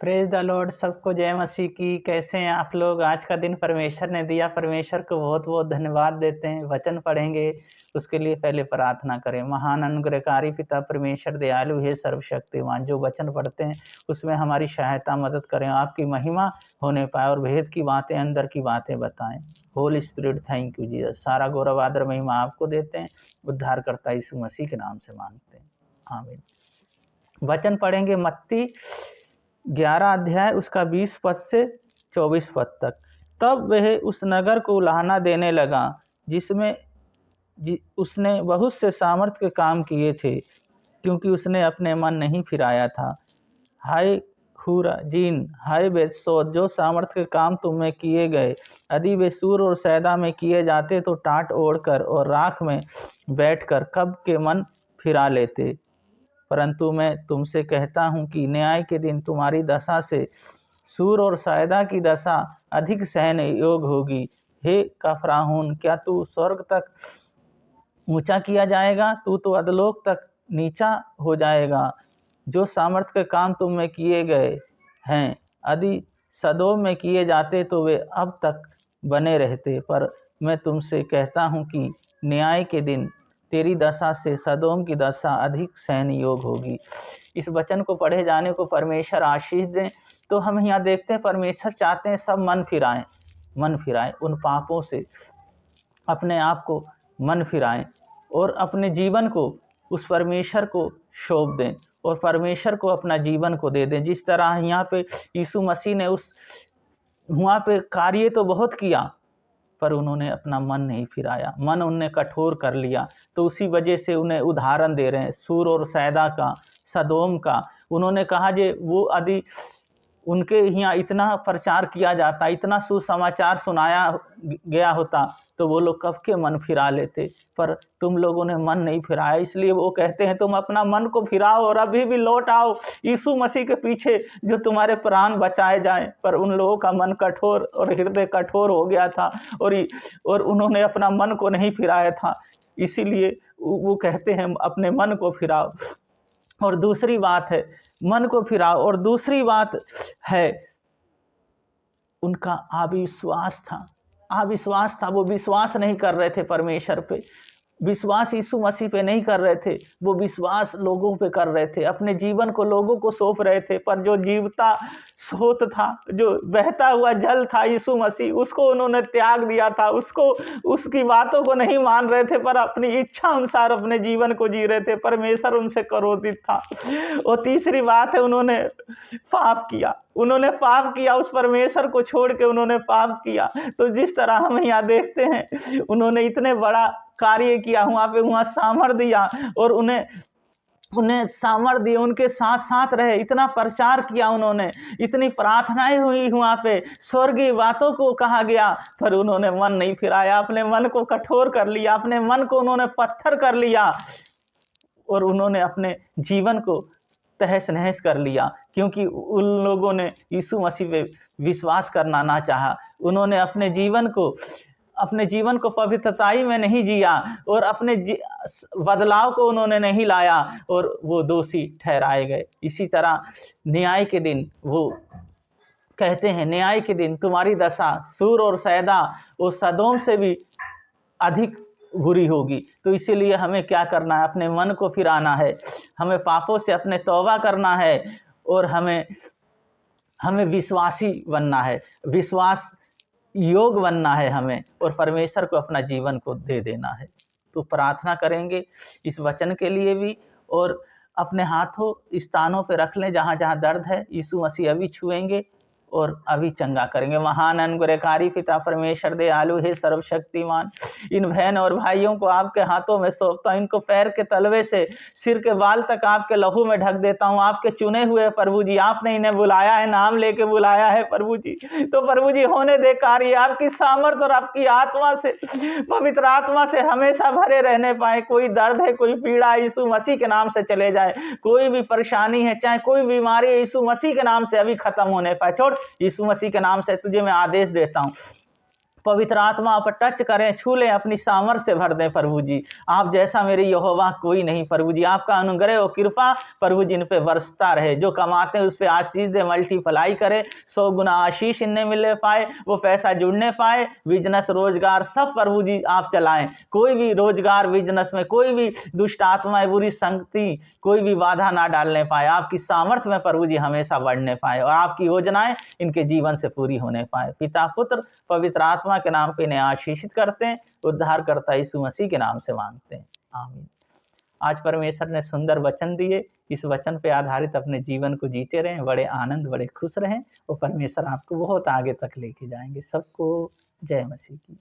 Praise the Lord, सबको जय मसीह की। कैसे हैं आप लोग? आज का दिन परमेश्वर ने दिया, परमेश्वर को बहुत बहुत धन्यवाद देते हैं। वचन पढ़ेंगे, उसके लिए पहले प्रार्थना करें। महान अनुग्रहकारी पिता परमेश्वर दयालु है सर्वशक्तिमान, जो वचन पढ़ते हैं उसमें हमारी सहायता मदद करें, आपकी महिमा होने पाए और भेद की बातें, अंदर की बातें बताएं। Holi spirit, thank you Jesus. सारा गौरव आदर महिमा आपको देते हैं, उद्धारकर्ता यीशु मसीह के नाम से मांगते हैं, आमीन। वचन पढ़ेंगे मत्ती 11 अध्याय उसका 20 पद से 24 पद तक। तब वह उस नगर को उलाहना देने लगा जिसमें उसने बहुत से सामर्थ के काम किए थे, क्योंकि उसने अपने मन नहीं फिराया था। हाय खुराजीन, हाय बेतसोद, जो सामर्थ के काम तुम में किए गए, यदि वे सूर और सैदा में किए जाते तो टाट ओढ़कर और राख में बैठकर कब के मन फिरा लेते। परंतु मैं तुमसे कहता हूँ कि न्याय के दिन तुम्हारी दशा से सूर और सैदा की दशा अधिक सहन योग्य होगी। हे कफराहून, क्या तू स्वर्ग तक ऊंचा किया जाएगा? तू तो अधलोक तक नीचा हो जाएगा। जो सामर्थ के काम तुम में किए गए हैं, यदि सदोम में किए जाते तो वे अब तक बने रहते। पर मैं तुमसे कहता हूँ कि न्याय के दिन तेरी दशा से सदोम की दशा अधिक सहन योग्य होगी। इस वचन को पढ़े जाने को परमेश्वर आशीष दें। तो हम यहाँ देखते हैं परमेश्वर चाहते हैं सब मन फिराएं उन पापों से, अपने आप को मन फिराएं और अपने जीवन को उस परमेश्वर को सौंप दें और परमेश्वर को अपना जीवन को दे दें। जिस तरह यहाँ पे यीशु मसीह ने उस वहाँ पे कार्य तो बहुत किया, पर उन्होंने अपना मन नहीं फिराया, मन उन्होंने कठोर कर लिया। तो उसी वजह से उन्हें उदाहरण दे रहे हैं सूर और सैदा का, सदोम का। उन्होंने कहा जे वो यदि उनके यहाँ इतना प्रचार किया जाता, इतना सुसमाचार सुनाया गया होता, तो वो लोग कब के मन फिरा लेते। पर तुम लोगों ने मन नहीं फिराया, इसलिए वो कहते हैं तुम अपना मन को फिराओ और अभी भी लौट आओ यीशु मसीह के पीछे, जो तुम्हारे प्राण बचाए जाएं। पर उन लोगों का मन कठोर और हृदय कठोर हो गया था और उन्होंने अपना मन को नहीं फिराया था। इसीलिए वो कहते हैं अपने मन को फिराओ। और दूसरी बात है मन को फिराओ, और दूसरी बात है उनका अविश्वास था। वो विश्वास नहीं कर रहे थे परमेश्वर पे, विश्वास यीशु मसीह पे नहीं कर रहे थे, वो विश्वास लोगों पे कर रहे थे, अपने जीवन को लोगों को सौंप रहे थे। पर जो जीवता स्रोत था, जो बहता हुआ जल था यीशु मसीह, उसको उन्होंने त्याग दिया था, उसकी बातों को नहीं मान रहे थे, पर अपनी इच्छा अनुसार अपने जीवन को जी रहे थे। परमेश्वर उनसे क्रोधित था। और तीसरी बात है उन्होंने पाप किया, उस परमेश्वर को छोड़ के उन्होंने पाप किया। तो जिस तरह हम यहाँ देखते हैं उन्होंने इतने बड़ा कार्य किया, वहाँ सामर्थ दिया और उन्हें सामर्थ दिए, उनके साथ साथ रहे, इतना प्रचार किया उन्होंने, इतनी प्रार्थनाएं हुई वहाँ पे, स्वर्गीय बातों को कहा गया, पर उन्होंने मन नहीं फिराया, अपने मन को कठोर कर लिया, अपने मन को उन्होंने पत्थर कर लिया और उन्होंने अपने जीवन को तहस नहस कर लिया, क्योंकि उन लोगों ने यीशु मसीह पे विश्वास करना ना चाहा। उन्होंने अपने जीवन को पवित्रताई में नहीं जिया और अपने बदलाव को उन्होंने नहीं लाया और वो दोषी ठहराए गए। इसी तरह न्याय के दिन वो कहते हैं, न्याय के दिन तुम्हारी दशा सूर और सैदा और सदोम से भी अधिक बुरी होगी। तो इसीलिए हमें क्या करना है? अपने मन को फिराना है, हमें पापों से अपने तौबा करना है और हमें विश्वासी बनना है, विश्वास योग बनना है हमें, और परमेश्वर को अपना जीवन को दे देना है। तो प्रार्थना करेंगे इस वचन के लिए भी, और अपने हाथों स्थानों पे रख लें जहाँ जहाँ दर्द है। यीशु मसीह अभी छुएंगे और अभी चंगा करेंगे। महान अनुग्रहकारी पिता परमेश्वर दयालु है सर्वशक्तिमान, इन बहन और भाइयों को आपके हाथों में सौंपता हूँ। इनको पैर के तलवे से सिर के बाल तक आपके लहू में ढक देता हूँ। आपके चुने हुए प्रभु जी, आपने इन्हें बुलाया है, नाम लेके बुलाया है प्रभु जी। तो प्रभु जी होने दे कार्य, आपकी सामर्थ और आपकी आत्मा से, पवित्र आत्मा से हमेशा भरे रहने पाए। कोई दर्द है, कोई पीड़ा, यीशु मसीह के नाम से चले जाए। कोई भी परेशानी है, चाहे कोई बीमारी है, यीशु मसीह के नाम से अभी खत्म होने पाए। छोड़, यीशु मसीह के नाम से तुझे मैं आदेश देता हूँ, पवित्र आत्मा पर टच करें, छू लें, अपनी सामर्थ्य से भर दें प्रभु जी। आप जैसा मेरे यहोवा कोई नहीं प्रभु जी। आपका अनुग्रह और कृपा प्रभु जी इन पे बरसता रहे। जो कमाते हैं उस पे आशीष दे, मल्टीप्लाई करे, 100 गुना आशीष इन्हें मिले पाए, वो पैसा जुड़ने पाए, बिजनेस रोजगार सब प्रभु जी आप चलाएं। कोई भी रोजगार बिजनेस में कोई भी दुष्ट आत्माएं, बुरी संगति कोई भी बाधा ना डालने पाए। आपकी सामर्थ्य में प्रभु जी हमेशा बढ़ने पाए और आपकी योजनाएं इनके जीवन से पूरी होने पाए। पिता पुत्र पवित्र आत्मा के नाम पे इन्हें आशीषित करते हैं, उद्धारकर्ता यीशु मसीह के नाम से मांगते हैं, आमीन। आज परमेश्वर ने सुंदर वचन दिए, इस वचन पे आधारित अपने जीवन को जीते रहें, बड़े आनंद बड़े खुश रहें और परमेश्वर आपको बहुत आगे तक लेके जाएंगे। सबको जय मसीह की।